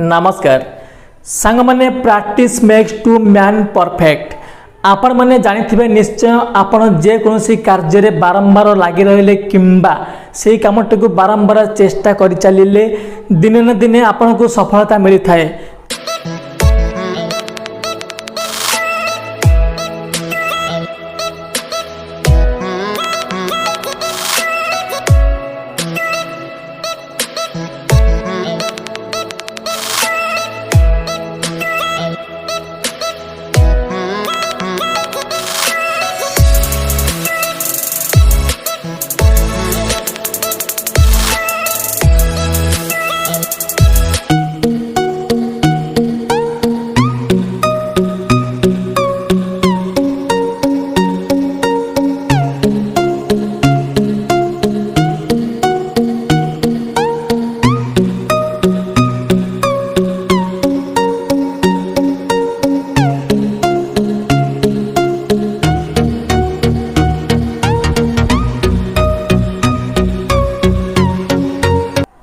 नमस्कार सांग माने practice makes to man perfect. आपण माने जानिथिबे निश्चय आपण जे कोनोसी कार्य रे बारंबार लागि रहले किंबा सेही कामटे को बारंबार चेष्टा करि चलिले दिने न दिने आपण को सफलता मिली थाए।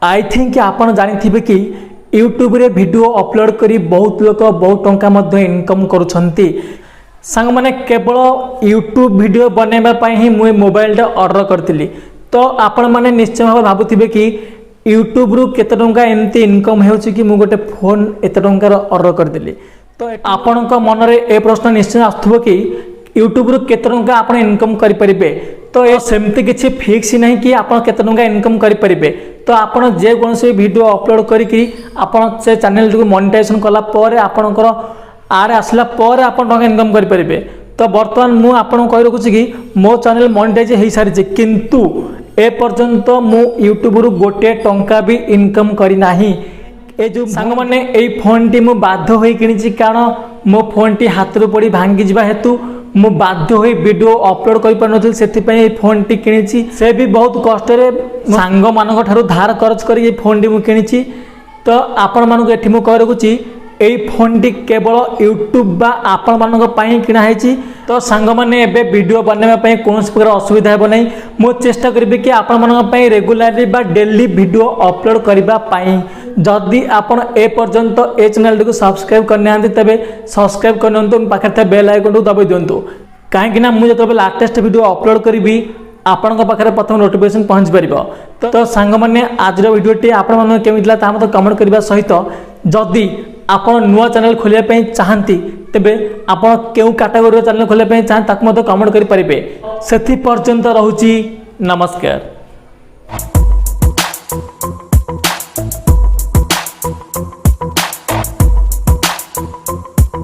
आई थिंक आपण जानिथिबे कि यूट्यूब रे वीडियो अपलोड करी बहुत लोक बहुत टंका मध्य इनकम करूछंती। संग माने केवल यूट्यूब वीडियो बनेबा पई ही मुई मोबाइल टा ऑर्डर करतिली। तो आपण माने निश्चय भाव भाबुथिबे कि यूट्यूब रु केते टंका एमती इनकम हेउछि कि मु गोटे फोन एते टंका रो ऑर्डर करदिली। तो आपणक मन रे ए प्रश्न निश्चय आथुबो कि यूट्यूब रु केते टंका आपण इनकम करि परिबे। तो ये सेमती किसी फिक्स नहीं कि आप केते टंका इनकम करि परिबे। तो आपण जे कोनसे वीडियो अपलोड करिकि आपण से चैनल को मोनेटाइजेशन कला परे आपनकर आड आसला परे आपण टंका इनकम करि परिबे। तो वर्तमान मु आपण कहि रखुछि कि मो चैनल मोनेटाइज हेइ सारि किंतु ए पर्यंत मु यूट्यूब रु गोटे टंका भी इनकम करि नाही। ए जो संग माने एई फोन टी मु बाध्य होई किनिछि कारण मो फोन टी हाथ रु पड़ी भांगी जिबा हेतु मु बाध्य होई वीडियो अपलोड करि परनथिल। सेति पई ए फोन टी किनिछि से भी बहुत कष्ट रे सांग मानक ठारू धार खर्च करी ए फोन टी मु किनिछि। तो आपण मानक एठी मु कहि रखुछि एई फोन टी केवल यूट्यूब बा आपण मानक पई किना हेछि। तो सांग माने एबे वीडियो बनेबा पई कोनोस प्रकार असुविधा हेबो नै। मु चेष्टा करबे कि आपण मानक पई रेगुलरली बा डेली वीडियो अपलोड करिबा पई। जदि आपण ए पर्यंत ए चैनल को सब्सक्राइब करने आंती तबे सब्सक्राइब करनंतु पाखर बेल आइकन को दबाई दियंतु काहेकि ना मु जतबे लेटेस्ट वीडियो अपलोड करिवि आपण पाखरे प्रथम नोटिफिकेशन पहुंच परिबो। तो सांग माने आज रो वीडियो टी आपण माने केमितला ता मते कमेंट करबा सहित जदि आपण नुवा चैनल खोलिया पई चाहंती तबे आपण केउ कैटेगरी रो चैनल खोलिया पई चाहं ताक मते कमेंट करि परिबे। सेथि पर्यंत रहूची नमस्कार।